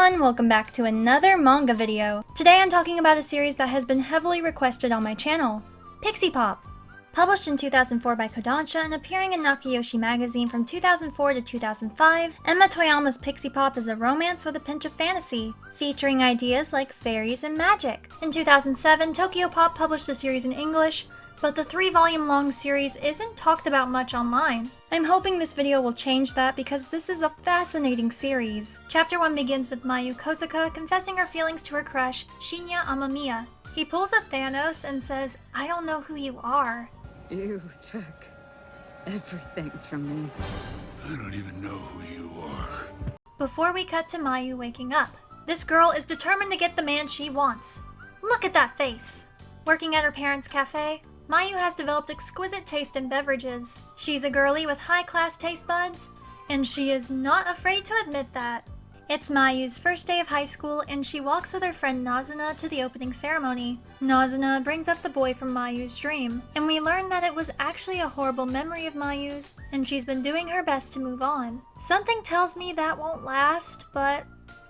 everyone, welcome back to another manga video. Today I'm talking about a series that has been heavily requested on my channel, Pixie Pop. Published in 2004 by Kodansha and appearing in Nakayoshi magazine from 2004 to 2005, Emma Toyama's Pixie Pop is a romance with a pinch of fantasy, featuring ideas like fairies and magic. In 2007, Tokyo Pop published the series in English, but the 3-volume long series isn't talked about much online. I'm hoping this video will change that because this is a fascinating series. Chapter 1 begins with Mayu Kosaka confessing her feelings to her crush, Shinya Amamiya. He pulls a Thanos and says, "I don't know who you are." You took everything from me. I don't even know who you are. Before we cut to Mayu waking up, this girl is determined to get the man she wants. Look at that face! Working at her parents' cafe, Mayu has developed exquisite taste in beverages. She's a girly with high-class taste buds, and she is not afraid to admit that. It's Mayu's first day of high school, and she walks with her friend Nazuna to the opening ceremony. Nazuna brings up the boy from Mayu's dream, and we learn that it was actually a horrible memory of Mayu's, and she's been doing her best to move on. Something tells me that won't last, but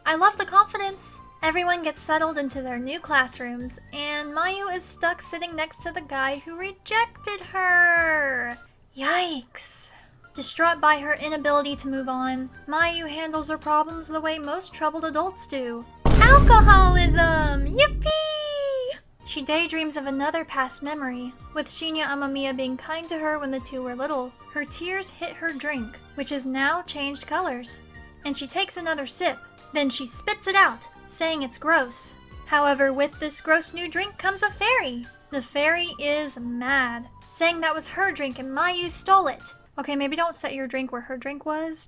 I love the confidence. Everyone gets settled into their new classrooms, and Mayu is stuck sitting next to the guy who rejected her. Yikes. Distraught by her inability to move on, Mayu handles her problems the way most troubled adults do. Alcoholism! Yippee! She daydreams of another past memory, with Shinya Amamiya being kind to her when the two were little. Her tears hit her drink, which has now changed colors, and she takes another sip. Then she spits it out, saying it's gross. However, with this gross new drink comes a fairy. The fairy is mad, saying that was her drink and Mayu stole it. Okay, maybe don't set your drink where her drink was,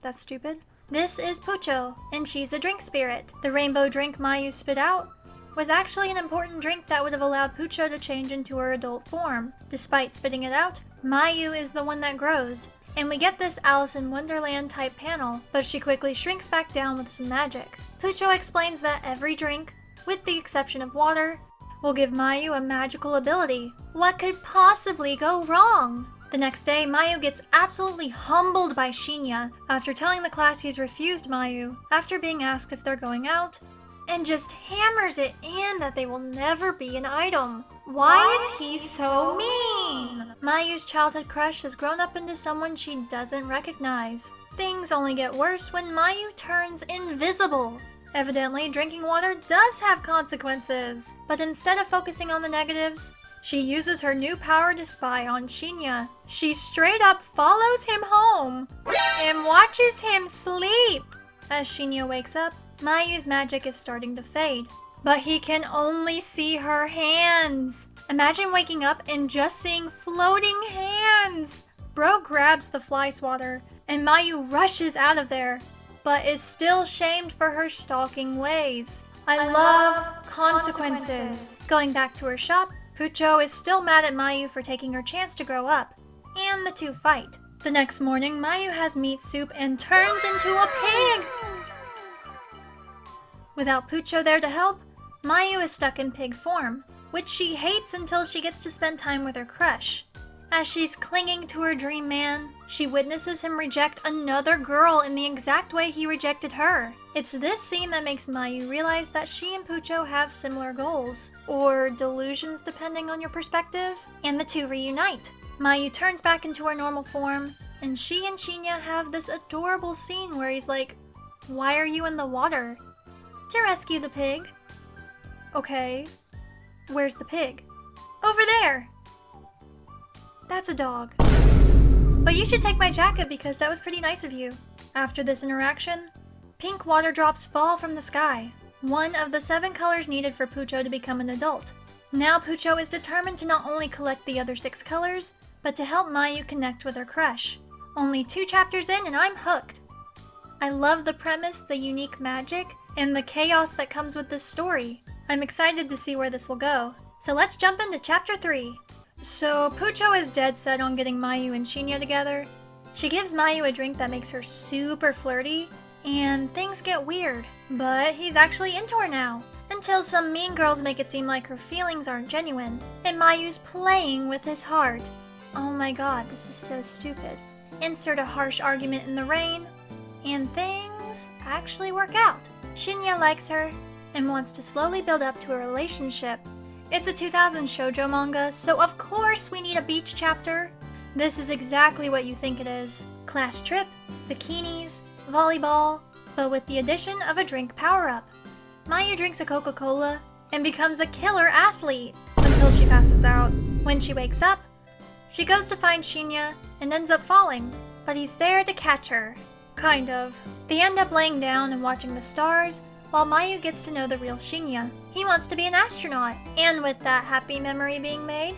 that's stupid. This is Pucho, and she's a drink spirit. The rainbow drink Mayu spit out was actually an important drink that would have allowed Pucho to change into her adult form. Despite spitting it out, Mayu is the one that grows, and we get this Alice in Wonderland type panel, but she quickly shrinks back down with some magic. Pucho explains that every drink, with the exception of water, will give Mayu a magical ability. What could possibly go wrong? The next day, Mayu gets absolutely humbled by Shinya after telling the class he's refused Mayu after being asked if they're going out, and just hammers it in that they will never be an item. Why is he so mean? Mayu's childhood crush has grown up into someone she doesn't recognize. Things only get worse when Mayu turns invisible. Evidently, drinking water does have consequences. But instead of focusing on the negatives, she uses her new power to spy on Shinya. She straight up follows him home and watches him sleep. As Shinya wakes up, Mayu's magic is starting to fade, but he can only see her hands. Imagine waking up and just seeing floating hands. Bro grabs the fly swatter, and Mayu rushes out of there, but is still shamed for her stalking ways. I love consequences. Going back to her shop, Pucho is still mad at Mayu for taking her chance to grow up, and the two fight. The next morning, Mayu has meat soup and turns into a pig! Without Pucho there to help, Mayu is stuck in pig form, which she hates until she gets to spend time with her crush. As she's clinging to her dream man, she witnesses him reject another girl in the exact way he rejected her. It's this scene that makes Mayu realize that she and Pucho have similar goals, or delusions depending on your perspective, and the two reunite. Mayu turns back into her normal form, and she and Shinya have this adorable scene where he's like, "Why are you in the water?" "To rescue the pig." "Okay, where's the pig?" "Over there." "That's a dog." "But you should take my jacket because that was pretty nice of you." After this interaction, pink water drops fall from the sky, one of the 7 colors needed for Pucho to become an adult. Now Pucho is determined to not only collect the other 6 colors, but to help Mayu connect with her crush. Only 2 chapters in and I'm hooked. I love the premise, the unique magic, and the chaos that comes with this story. I'm excited to see where this will go. So let's jump into chapter 3. So Pucho is dead set on getting Mayu and Shinya together. She gives Mayu a drink that makes her super flirty, and things get weird. But he's actually into her now, until some mean girls make it seem like her feelings aren't genuine, and Mayu's playing with his heart. Oh my god, this is so stupid. Insert a harsh argument in the rain, and things things actually work out. Shinya likes her and wants to slowly build up to a relationship. It's a 2000 shoujo manga, so of course we need a beach chapter. This is exactly what you think it is. Class trip, bikinis, volleyball, but with the addition of a drink power-up. Mayu drinks a Coca-Cola and becomes a killer athlete until she passes out. When she wakes up, she goes to find Shinya and ends up falling, but he's there to catch her. Kind of. They end up laying down and watching the stars while Mayu gets to know the real Shinya. He wants to be an astronaut, and with that happy memory being made,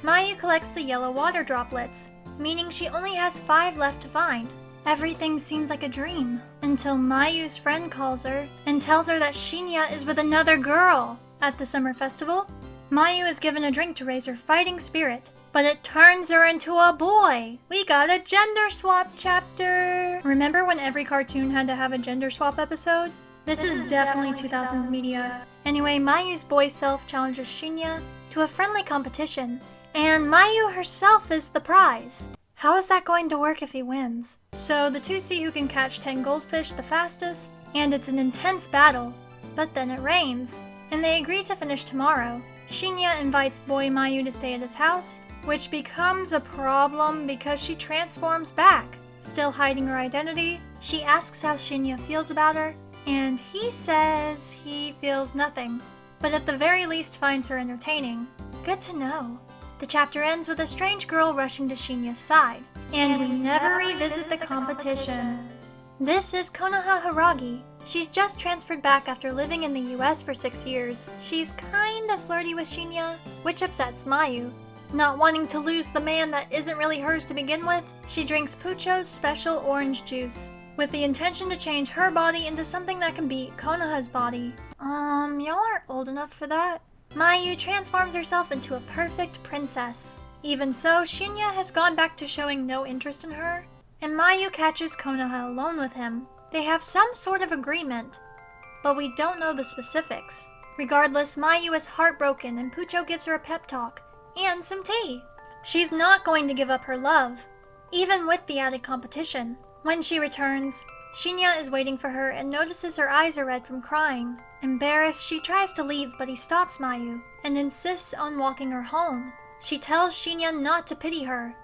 Mayu collects the yellow water droplets, meaning she only has 5 left to find. Everything seems like a dream, until Mayu's friend calls her and tells her that Shinya is with another girl. At the summer festival, Mayu is given a drink to raise her fighting spirit, but it turns her into a boy. We got a gender swap chapter! Remember when every cartoon had to have a gender swap episode? This is definitely 2000s media. Anyway, Mayu's boy self challenges Shinya to a friendly competition, and Mayu herself is the prize. How is that going to work if he wins? So the two see who can catch 10 goldfish the fastest, and it's an intense battle. But then it rains, and they agree to finish tomorrow. Shinya invites boy Mayu to stay at his house, which becomes a problem because she transforms back. Still hiding her identity, she asks how Shinya feels about her, and he says he feels nothing, but at the very least finds her entertaining. Good to know. The chapter ends with a strange girl rushing to Shinya's side, and we never revisit the competition. This is Konoha Hiragi. She's just transferred back after living in the US for 6 years. She's kinda flirty with Shinya, which upsets Mayu. Not wanting to lose the man that isn't really hers to begin with, she drinks Pucho's special orange juice, with the intention to change her body into something that can beat Konoha's body. Y'all aren't old enough for that. Mayu transforms herself into a perfect princess. Even so, Shinya has gone back to showing no interest in her, and Mayu catches Konoha alone with him. They have some sort of agreement, but we don't know the specifics. Regardless, Mayu is heartbroken and Pucho gives her a pep talk and some tea. She's not going to give up her love, even with the added competition. When she returns, Shinya is waiting for her and notices her eyes are red from crying. Embarrassed, she tries to leave, but he stops Mayu and insists on walking her home. She tells Shinya not to pity her,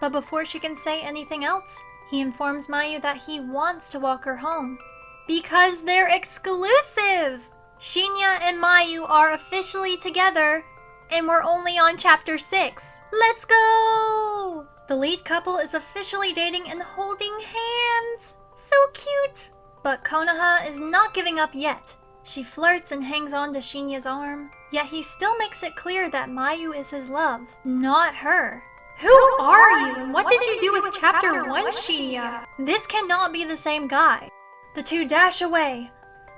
but before she can say anything else, he informs Mayu that he wants to walk her home because they're exclusive! Shinya and Mayu are officially together, and we're only on chapter 6. Let's go! The lead couple is officially dating and holding hands. So cute! But Konoha is not giving up yet. She flirts and hangs on to Shinya's arm, yet he still makes it clear that Mayu is his love, not her. Who are you, and what did you do with chapter 1, Shinya? This cannot be the same guy. The two dash away,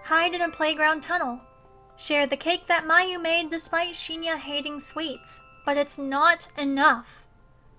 hide in a playground tunnel, share the cake that Mayu made despite Shinya hating sweets. But it's not enough.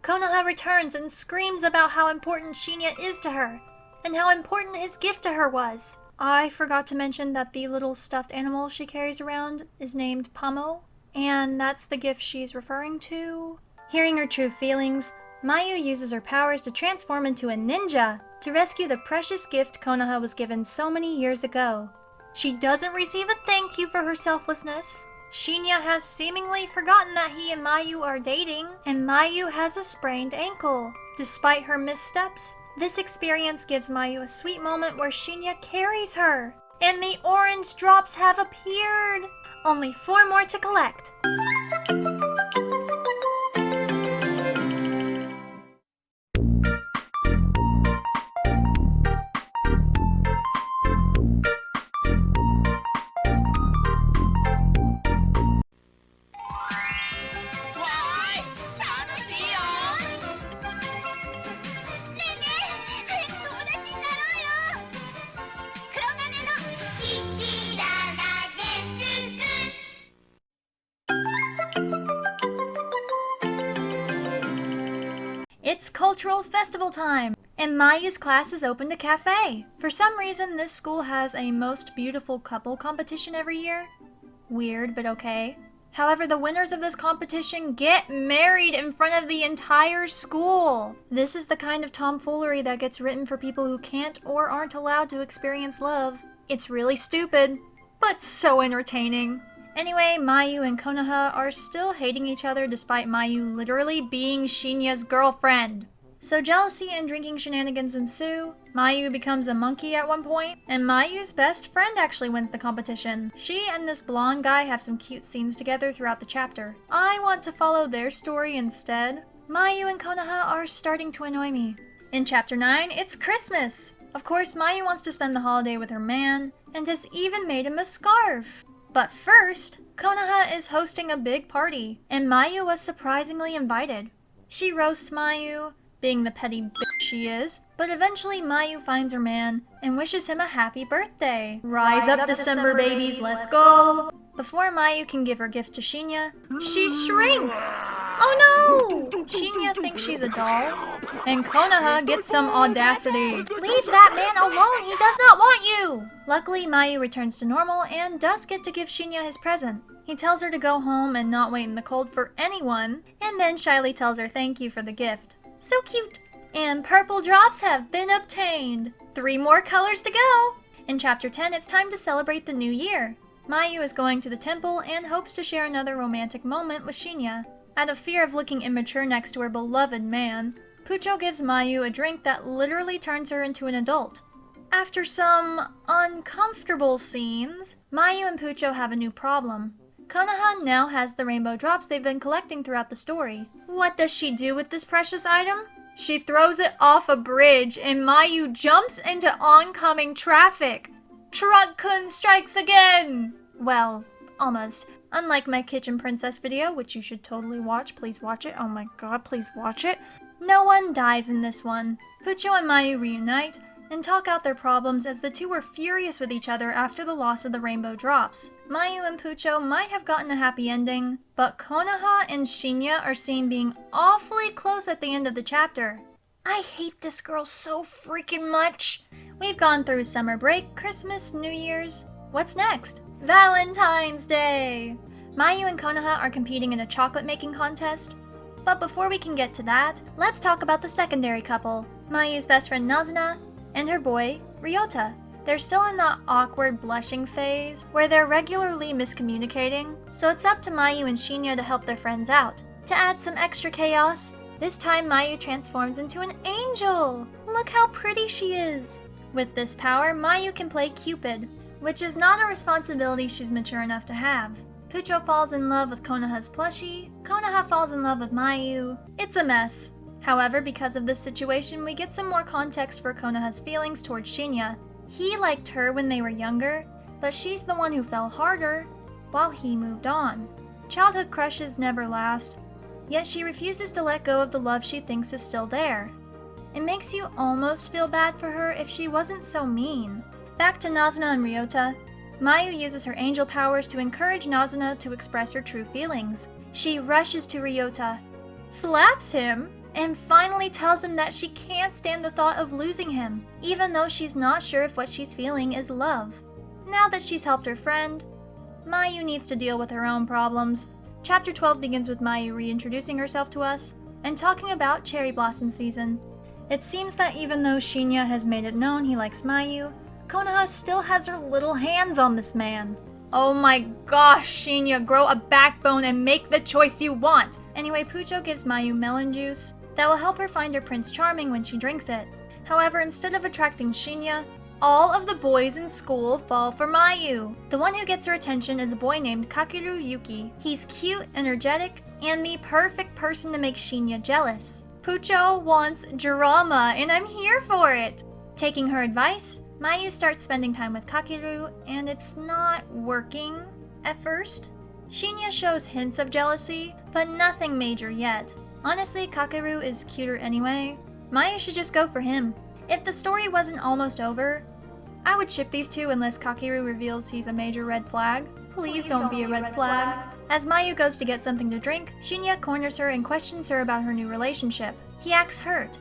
Konoha returns and screams about how important Shinya is to her, and how important his gift to her was. I forgot to mention that the little stuffed animal she carries around is named Pamo, and that's the gift she's referring to. Hearing her true feelings, Mayu uses her powers to transform into a ninja to rescue the precious gift Konoha was given so many years ago. She doesn't receive a thank you for her selflessness. Shinya has seemingly forgotten that he and Mayu are dating, and Mayu has a sprained ankle. Despite her missteps, this experience gives Mayu a sweet moment where Shinya carries her, and the orange drops have appeared! Only 4 more to collect. It's cultural festival time, and Mayu's class is opened a cafe. For some reason, this school has a most beautiful couple competition every year. Weird, but okay. However, the winners of this competition get married in front of the entire school. This is the kind of tomfoolery that gets written for people who can't or aren't allowed to experience love. It's really stupid, but so entertaining. Anyway, Mayu and Konoha are still hating each other despite Mayu literally being Shinya's girlfriend. So jealousy and drinking shenanigans ensue. Mayu becomes a monkey at one point, and Mayu's best friend actually wins the competition. She and this blonde guy have some cute scenes together throughout the chapter. I want to follow their story instead. Mayu and Konoha are starting to annoy me. In chapter 9, it's Christmas! Of course, Mayu wants to spend the holiday with her man, and has even made him a scarf. But first, Konoha is hosting a big party, and Mayu was surprisingly invited. She roasts Mayu, being the petty bitch she is, but eventually Mayu finds her man and wishes him a happy birthday. Rise up, December babies, let's go! Before Mayu can give her gift to Shinya, she shrinks! Oh no! Shinya thinks she's a doll, and Konoha gets some audacity. Leave that man alone, he does not want you! Luckily, Mayu returns to normal and does get to give Shinya his present. He tells her to go home and not wait in the cold for anyone, and then shyly tells her thank you for the gift. So cute! And purple drops have been obtained! 3 more colors to go! In chapter 10, it's time to celebrate the new year. Mayu is going to the temple and hopes to share another romantic moment with Shinya. Out of fear of looking immature next to her beloved man, Pucho gives Mayu a drink that literally turns her into an adult. After some uncomfortable scenes, Mayu and Pucho have a new problem. Konoha now has the rainbow drops they've been collecting throughout the story. What does she do with this precious item? She throws it off a bridge and Mayu jumps into oncoming traffic. Truck-kun strikes again! Well, almost. Unlike my Kitchen Princess video, which you should totally watch. Please watch it. Oh my god, please watch it. No one dies in this one. Pucho and Mayu reunite and talk out their problems as the two were furious with each other after the loss of the rainbow drops. Mayu and Pucho might have gotten a happy ending, but Konoha and Shinya are seen being awfully close at the end of the chapter. I hate this girl so freaking much. We've gone through summer break, Christmas, New Year's. What's next? Valentine's Day! Mayu and Konoha are competing in a chocolate making contest. But before we can get to that, let's talk about the secondary couple, Mayu's best friend Nazuna and her boy, Ryota. They're still in that awkward blushing phase where they're regularly miscommunicating, so it's up to Mayu and Shinya to help their friends out. To add some extra chaos, this time Mayu transforms into an angel! Look how pretty she is! With this power, Mayu can play Cupid, which is not a responsibility she's mature enough to have. Pucho falls in love with Konoha's plushie, Konoha falls in love with Mayu. It's a mess. However, because of this situation, we get some more context for Konoha's feelings towards Shinya. He liked her when they were younger, but she's the one who fell harder while he moved on. Childhood crushes never last, yet she refuses to let go of the love she thinks is still there. It makes you almost feel bad for her if she wasn't so mean. Back to Nazuna and Ryota. Mayu uses her angel powers to encourage Nazuna to express her true feelings. She rushes to Ryota, slaps him, and finally tells him that she can't stand the thought of losing him, even though she's not sure if what she's feeling is love. Now that she's helped her friend, Mayu needs to deal with her own problems. Chapter 12 begins with Mayu reintroducing herself to us and talking about cherry blossom season. It seems that even though Shinya has made it known he likes Mayu, Konoha still has her little hands on this man. Oh my gosh, Shinya, grow a backbone and make the choice you want! Anyway, Pucho gives Mayu melon juice that will help her find her Prince Charming when she drinks it. However, instead of attracting Shinya, all of the boys in school fall for Mayu. The one who gets her attention is a boy named Kakeru Yuki. He's cute, energetic, and the perfect person to make Shinya jealous. Pucho wants drama, and I'm here for it! Taking her advice, Mayu starts spending time with Kakeru, and it's not working at first. Shinya shows hints of jealousy, but nothing major yet. Honestly, Kakeru is cuter anyway. Mayu should just go for him. If the story wasn't almost over, I would ship these two unless Kakeru reveals he's a major red flag. Please don't be a red flag. As Mayu goes to get something to drink, Shinya corners her and questions her about her new relationship. He acts hurt,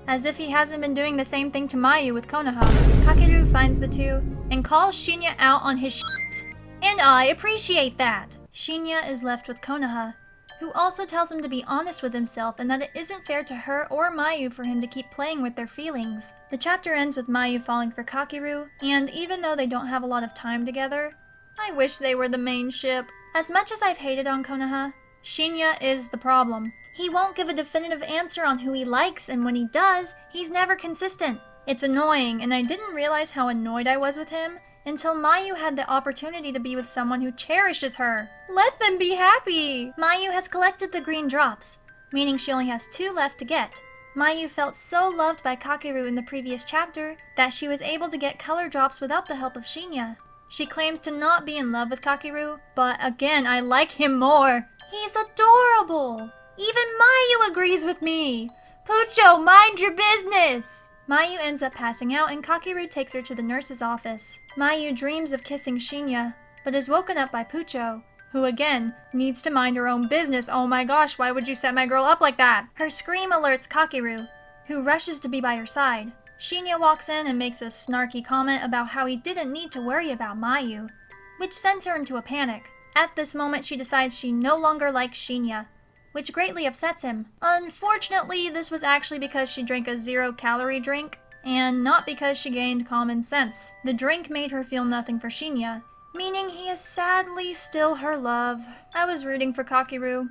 as if he hasn't been doing the same thing to Mayu with Konoha. Kakeru finds the two and calls Shinya out on his shit. And I appreciate that. Shinya is left with Konoha, who also tells him to be honest with himself and that it isn't fair to her or Mayu for him to keep playing with their feelings. The chapter ends with Mayu falling for Kakeru, and even though they don't have a lot of time together, I wish they were the main ship. As much as I've hated on Konoha, Shinya is the problem. He won't give a definitive answer on who he likes, and when he does, he's never consistent. It's annoying, and I didn't realize how annoyed I was with him until Mayu had the opportunity to be with someone who cherishes her. Let them be happy! Mayu has collected the green drops, meaning she only has 2 left to get. Mayu felt so loved by Kakeru in the previous chapter that she was able to get color drops without the help of Shinya. She claims to not be in love with Kakeru, but again, I like him more. He's adorable! Even Mayu agrees with me! Pucho, mind your business! Mayu ends up passing out and Kakeru takes her to the nurse's office. Mayu dreams of kissing Shinya, but is woken up by Pucho, who again, needs to mind her own business. Oh my gosh, why would you set my girl up like that? Her scream alerts Kakeru, who rushes to be by her side. Shinya walks in and makes a snarky comment about how he didn't need to worry about Mayu, which sends her into a panic. At this moment, she decides she no longer likes Shinya, which greatly upsets him. Unfortunately, this was actually because she drank a 0-calorie drink, and not because she gained common sense. The drink made her feel nothing for Shinya, meaning he is sadly still her love. I was rooting for Kakeru,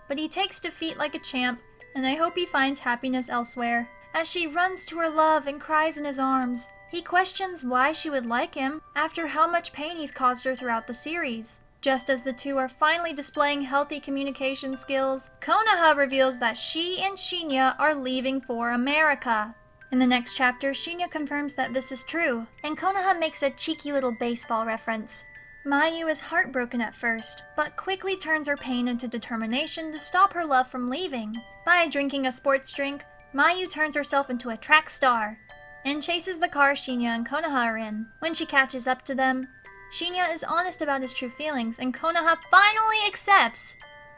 but he takes defeat like a champ, and I hope he finds happiness elsewhere. As she runs to her love and cries in his arms, he questions why she would like him after how much pain he's caused her throughout the series. Just as the two are finally displaying healthy communication skills, Konoha reveals that she and Shinya are leaving for America. In the next chapter, Shinya confirms that this is true, and Konoha makes a cheeky little baseball reference. Mayu is heartbroken at first, but quickly turns her pain into determination to stop her love from leaving. By drinking a sports drink, Mayu turns herself into a track star, and chases the car Shinya and Konoha are in. When she catches up to them, Shinya is honest about his true feelings, and Konoha finally accepts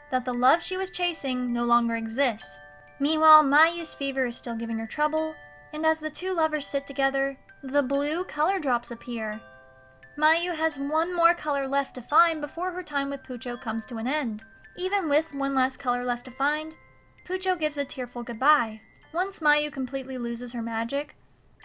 that the love she was chasing no longer exists. Meanwhile, Mayu's fever is still giving her trouble, and as the two lovers sit together, the blue color drops appear. Mayu has one more color left to find before her time with Pucho comes to an end. Even with one last color left to find, Pucho gives a tearful goodbye. Once Mayu completely loses her magic,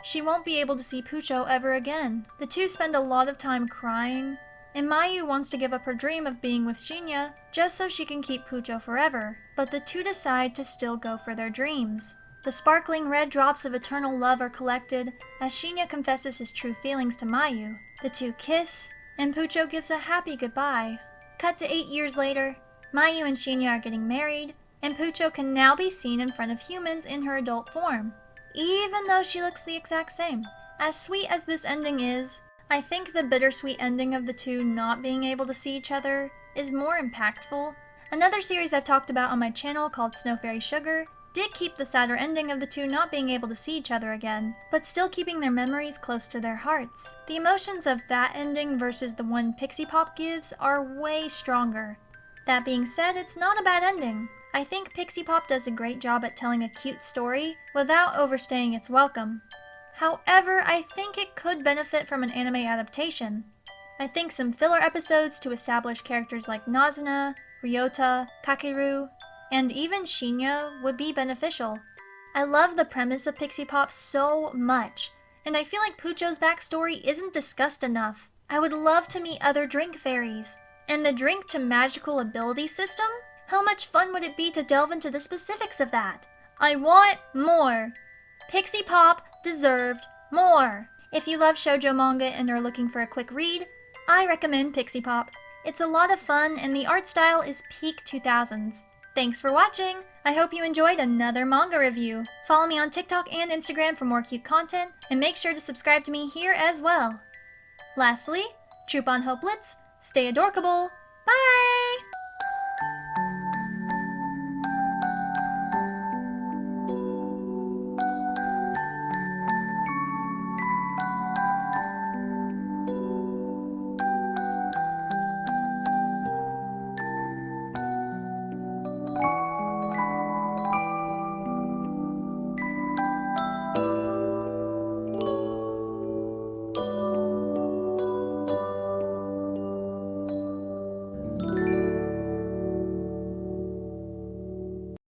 she won't be able to see Pucho ever again. The two spend a lot of time crying, and Mayu wants to give up her dream of being with Shinya just so she can keep Pucho forever. But the two decide to still go for their dreams. The sparkling red drops of eternal love are collected as Shinya confesses his true feelings to Mayu. The two kiss, and Pucho gives a happy goodbye. Cut to 8 years later, Mayu and Shinya are getting married, and Pucho can now be seen in front of humans in her adult form, even though she looks the exact same. As sweet as this ending is, I think the bittersweet ending of the two not being able to see each other is more impactful. Another series I've talked about on my channel called Snow Fairy Sugar did keep the sadder ending of the two not being able to see each other again, but still keeping their memories close to their hearts. The emotions of that ending versus the one Pixie Pop gives are way stronger. That being said, it's not a bad ending. I think Pixie Pop does a great job at telling a cute story without overstaying its welcome. However, I think it could benefit from an anime adaptation. I think some filler episodes to establish characters like Nazuna, Ryota, Kakeru, and even Shinya would be beneficial. I love the premise of Pixie Pop so much, and I feel like Pucho's backstory isn't discussed enough. I would love to meet other drink fairies. And the drink to magical ability system? How much fun would it be to delve into the specifics of that? I want more! Pixie Pop deserved more! If you love shoujo manga and are looking for a quick read, I recommend Pixie Pop. It's a lot of fun and the art style is peak 2000s. Thanks for watching! I hope you enjoyed another manga review. Follow me on TikTok and Instagram for more cute content, and make sure to subscribe to me here as well. Lastly, troop on Hopelets, stay adorkable, bye!